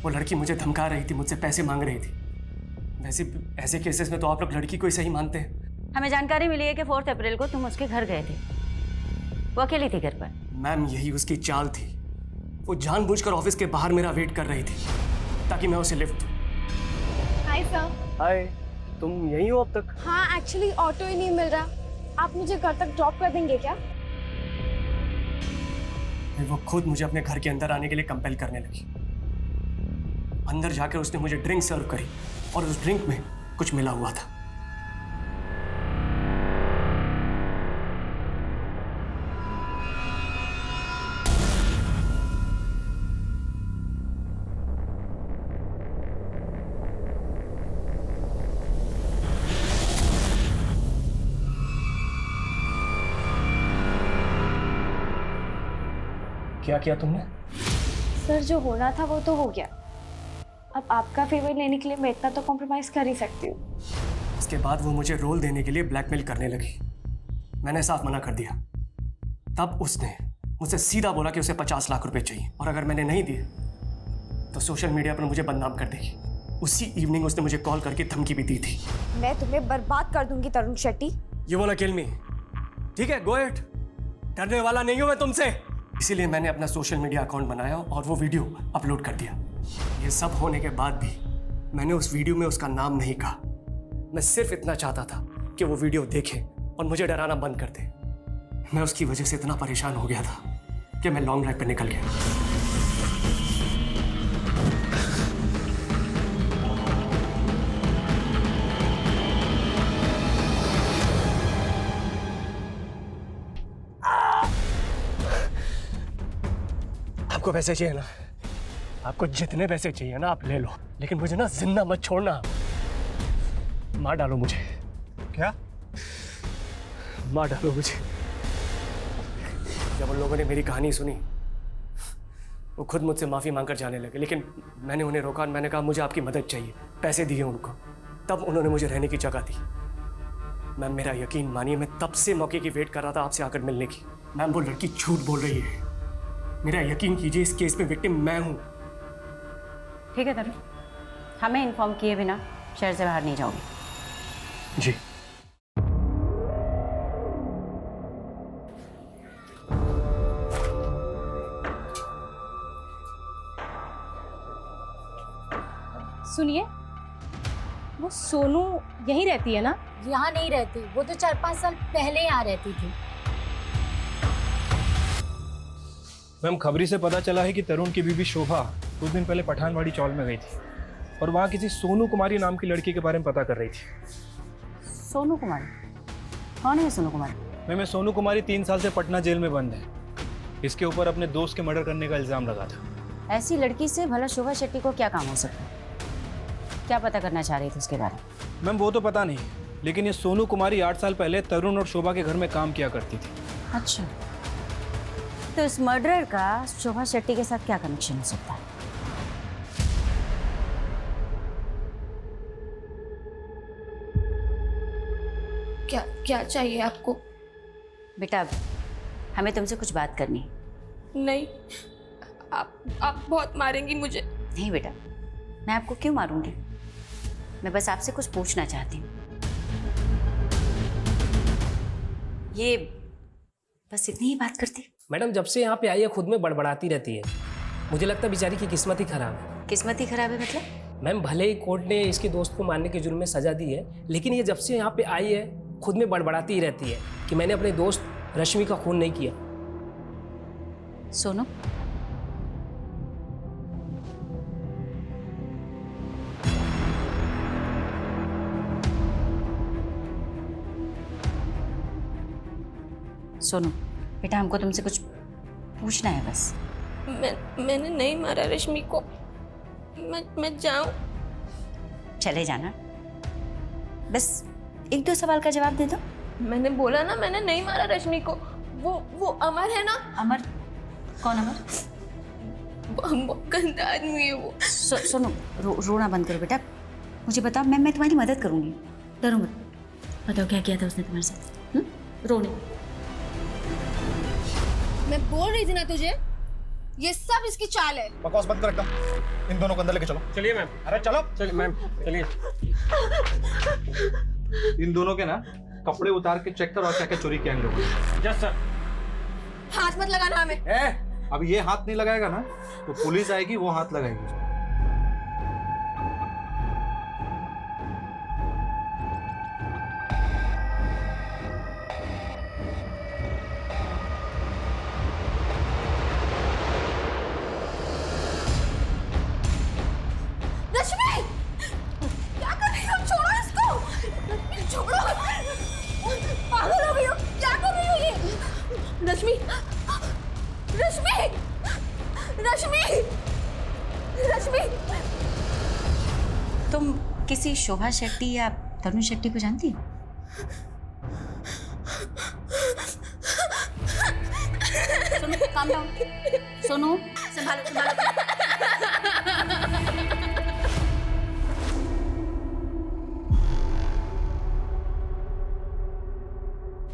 वो लड़की मुझे धमका रही थी, मुझसे पैसे मांग रही थी। वैसे ऐसे केसेस में तो आप लोग लड़की को ही सही मानते हैं। हमें जानकारी मिली है कि 4 अप्रैल को तुम उसके घर गए थे। वो अकेली थी घर पर। मैम यही उसकी चाल थी। वो जानबूझकर ऑफिस के बाहर मेरा वेट कर रही थी ताकि मैं उसे लिफ्ट दूं। Hi sir. हाय, तुम यहीं हो अब तक? हाँ, एक्चुअली ऑटो ही नहीं मिल रहा। आप मुझे घर तक ड्रॉप कर देंगे क्या? फिर वो खुद मुझे अपने घर के अंदर आने के लिए कंपेल करने लगी। अंदर जाकर उसने मुझे ड्रिंक सर्व करी और उस ड्रिंक में कुछ मिला हुआ था। क्या किया तुमने? सर, जो होना था वो तो हो गया। अब आपका फेवर लेने के लिए मैं इतना तो कॉम्प्रोमाइज कर ही सकती हूँ। इसके बाद वो मुझे रोल देने के लिए ब्लैकमेल करने लगी। मैंने साफ मना कर दिया। तब उसने मुझसे सीधा बोला कि उसे 50 लाख रुपए चाहिए और अगर मैंने नहीं दिए तो सोशल मीडिया पर मुझे बदनाम कर देगी। उसी इवनिंग उसने मुझे कॉल करके धमकी भी दी थी। मैं तुम्हें बर्बाद कर दूंगी Tarun Shetty. You want to kill me? ठीक है, गो अहेड। डरने वाला नहीं हूं मैं तुमसे। इसीलिए मैंने अपना सोशल मीडिया अकाउंट बनाया और वो वीडियो अपलोड कर दिया। ये सब होने के बाद भी मैंने उस वीडियो में उसका नाम नहीं कहा। मैं सिर्फ इतना चाहता था कि वो वीडियो देखे और मुझे डराना बंद कर दे। मैं उसकी वजह से इतना परेशान हो गया था कि मैं लॉन्ग ड्राइव पे निकल गया। आपको पैसे चाहिए ना? आपको जितने पैसे चाहिए ना आप ले लो, लेकिन मुझे ना जिंदा मत छोड़ना। मार डालो मुझे। क्या? मार डालो मुझे। जब उन लोगों ने मेरी कहानी सुनी वो खुद मुझसे माफ़ी मांगकर जाने लगे, लेकिन मैंने उन्हें रोका और मैंने कहा मुझे आपकी मदद चाहिए। पैसे दिए उनको, तब उन्होंने मुझे रहने की जगह दी। मैम मेरा यकीन मानिए, मैं तब से मौके की वेट कर रहा था आपसे आकर मिलने की। मैम वो लड़की झूठ बोल रही है। मेरा यकीन कीजिए, इस केस में विक्टिम मैं हूँ। ठीक है तरुण, हमें इन्फॉर्म किए बिना शहर से बाहर नहीं जाओगे। जी। सुनिए, वो सोनू यहीं रहती है ना? यहाँ नहीं रहती, वो तो 4-5 साल पहले यहाँ रहती थी। मैम खबरी से पता चला है कि तरुण की बीवी शोभा कुछ दिन पहले पठानवाड़ी चौल में गई थी और वहाँ किसी सोनू कुमारी नाम की लड़की के बारे में पता कर रही थी। सोनू कुमारी? कौन है सोनू कुमारी? मैम सोनू कुमारी 3 साल से पटना जेल में बंद है। इसके ऊपर अपने दोस्त के मर्डर करने का इल्जाम लगा था। ऐसी लड़की से भला शोभा शेट्टी को क्या काम हो सकता है? क्या पता करना चाह रही थी उसके बारे में? मैम वो तो पता नहीं, लेकिन ये सोनू कुमारी 8 साल पहले तरुण और शोभा के घर में काम किया करती थी। अच्छा, तो इस मर्डरर का शोभा शेट्टी के साथ क्या कनेक्शन हो सकता है? क्या चाहिए आपको? बेटा हमें तुमसे कुछ बात करनी है। नहीं, आप बहुत मारेंगी मुझे। नहीं बेटा, मैं आपको क्यों मारूंगी? मैं बस आपसे कुछ पूछना चाहती हूँ। ये बस इतनी ही बात करती? मैडम जब से यहाँ पे आई है खुद में बड़बड़ाती रहती है। मुझे लगता है बेचारी की किस्मत ही खराब है। किस्मत ही खराब है मतलब? मैम भले ही कोर्ट ने इसके दोस्त को मारने के जुर्म में सजा दी है, लेकिन ये जब से यहाँ पे आई है खुद में बड़बड़ाती ही रहती है कि मैंने अपने दोस्त रश्मि का खून नहीं किया। सोनू, सोनू बेटा हमको तुमसे कुछ पूछना है बस। मैंने नहीं मारा रश्मि को। मैं जाऊं? चले जाना, बस 1-2 सवाल का जवाब दे दो। मैंने बोला ना, मैंने नहीं मारा रश्मि को। वो अमर है ना? अमर? कौन अमर? बहुत गंदा आदमी है वो। सोनू रोना बंद करो बेटा, मुझे बताओ, मैं तुम्हारी मदद करूंगी। डरो मत, बताओ क्या किया था उसने तुम्हारे साथ? रोने। मैं बोल रही थी ना तुझे, ये सब इसकी चाल है। बकवास बंद कर एकदम। इन दोनों को अंदर लेके चलो। चलिए मैम। अरे चलो। चलिए मैम, चलिए। इन दोनों के ना कपड़े उतार के चेक करो और क्या क्या चोरी किया इन लोगों ने। Yes sir. हाथ मत लगाना हमें। अब ये हाथ नहीं लगाएगा ना तो पुलिस आएगी, वो हाथ लगाएगी। रश्मि, क्या कर रही हो? छोड़ो इसको, छोड़ो। पागल हो गई हो, क्या कर रही हो ये? रश्मि, रश्मि, रश्मि, रश्मि। तुम किसी शोभा शेट्टी या तरुण शेट्टी को जानती हो? Sonu, calm down। सोनू, संभालो संभालो।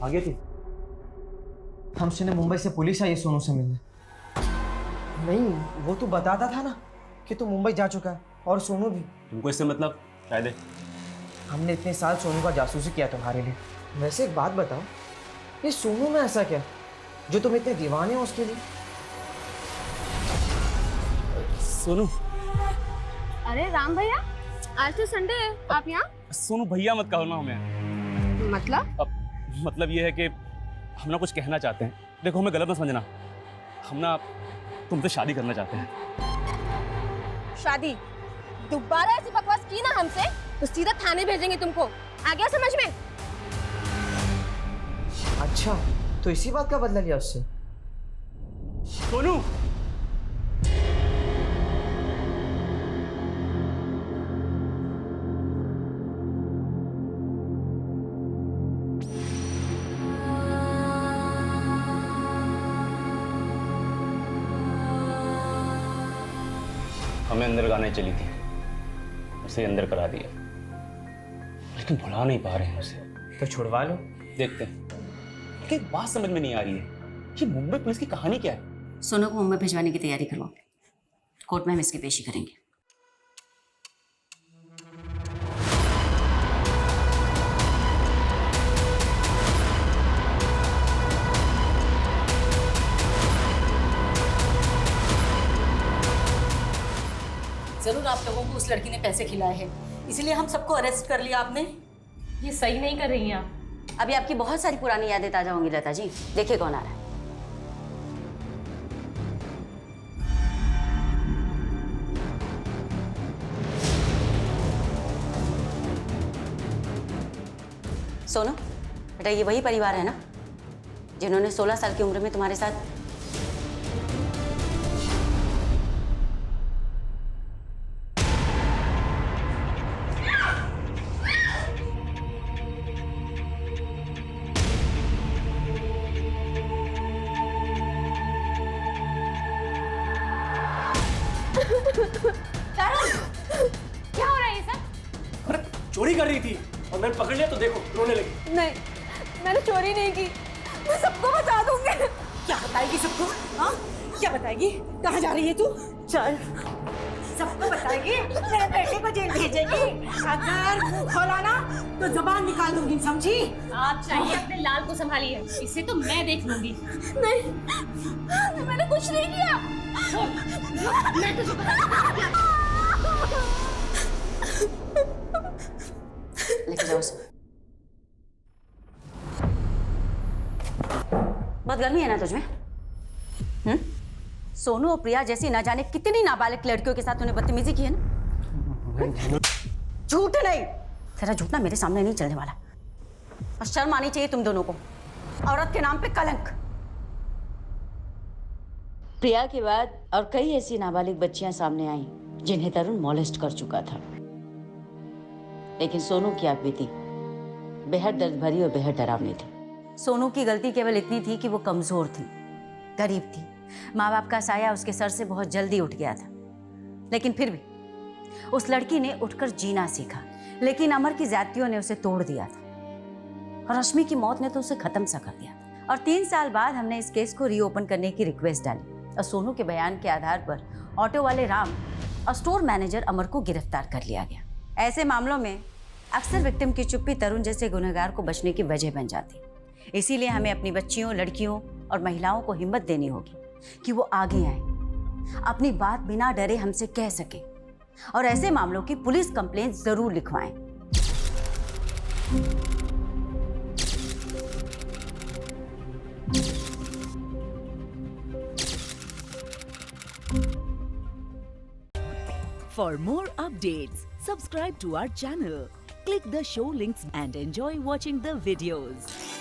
आ गई थी। हम सुने मुंबई से पुलिस आई सोनू से मिलने। नहीं, वो तो बताता था ना कि तू मुंबई जा चुका है, और सोनू भी। तुमको इससे मतलब शायद हमने इतने साल सोनू का जासूसी किया तुम्हारे लिए। वैसे एक बात बताओ, ये सोनू में ऐसा क्या जो तुम इतने दीवाने हो उसके लिए? सोनू। अरे राम भैया, आज तो संडे है, आप यहाँ? सोनू भैया मत कहो ना हमें। मतलब? अब मतलब ये है कि हम ना कुछ कहना चाहते हैं। देखो, हमें गलत मत समझना, हम ना तुमसे शादी करना चाहते हैं। शादी? दोबारा ऐसी बकवास की ना हमसे तो सीधा थाने भेजेंगे तुमको। आ गया समझ में? अच्छा, तो इसी बात का बदला लिया उससे? सोनू, हमें अंदर गाने चली थी, उसे अंदर करा दिया, लेकिन भुला नहीं पा रहे हैं उसे। तो छुड़वा लो। देखते हैं। एक बात समझ में नहीं आ रही है, ये मुंबई पुलिस की कहानी क्या है? सोनू को मुंबई भिजवाने की तैयारी करो, कोर्ट में हम इसकी पेशी करेंगे। जरूर आप लोगों को उस लड़की ने पैसे खिलाए हैं, इसलिए हम सबको अरेस्ट कर लिया आपने। ये सही नहीं कर रही हैं आप। अभी आपकी बहुत सारी पुरानी यादें ताजा होंगी लता जी। देखिए कौन आ रहा है। सोनू बेटा, ये वही परिवार है ना जिन्होंने 16 साल की उम्र में तुम्हारे साथ क्या हो रहा है ये सब? अरे चोरी कर रही थी और मैंने पकड़ लिया तो देखो रोने लगी। नहीं, मैंने चोरी नहीं की, मैं सबको बता दूंगी। क्या बताएगी सबको? हाँ, क्या बताएगी? कहाँ जा रही है तू? चल, सबको बताएगी, मेरे बेटे को जेल भेजेगी। अगर मुंह खोला ना तो जुबान निकाल दूंगी, समझी? आप चाहिए अपने लाल को संभालिए, इसे तो मैं देख लूंगी। नहीं, मैंने कुछ नहीं किया। मैं तुझे बता। लेके जाओ उसे। बहुत गर्मी है ना तुझमें? सोनू और प्रिया जैसी ना जाने कितनी नाबालिग लड़कियों के साथ तूने बदतमीजी की है ना? झूठ नहीं, तेरा झूठ ना मेरे सामने नहीं चलने वाला। और शर्म आनी चाहिए तुम दोनों को, औरत के नाम पे कलंक। प्रिया के बाद और कई ऐसी नाबालिग बच्चियां सामने आई जिन्हें तरुण मॉलेस्ट कर चुका था, लेकिन सोनू की आप बीती बेहद दर्द भरी और बेहद डरावनी थी। सोनू की गलती केवल इतनी थी कि वो कमजोर थी, गरीब थी, माँ बाप का साया उसके सर से बहुत जल्दी उठ गया था। लेकिन फिर भी उस लड़की ने उठकर जीना सीखा, लेकिन अमर की ज्यादतियों ने उसे तोड़ दिया था और रश्मि की मौत ने तो उसे खत्म सा कर दिया था। और 3 साल बाद हमने इस केस को रीओपन करने की रिक्वेस्ट डाली, और सोनू के बयान के आधार पर ऑटो वाले राम और स्टोर मैनेजर अमर को गिरफ्तार कर लिया गया। ऐसे मामलों में अक्सर विक्टिम की चुप्पी तरुण जैसे गुनहगार को बचने की वजह बन जाती। इसीलिए हमें अपनी बच्चियों, लड़कियों और महिलाओं को हिम्मत देनी होगी कि वो आगे आए, अपनी बात बिना डरे हमसे कह सके और ऐसे मामलों की पुलिस कंप्लेंट जरूर लिखवाएं। For more updates, subscribe to our channel, click the show links and enjoy watching the videos.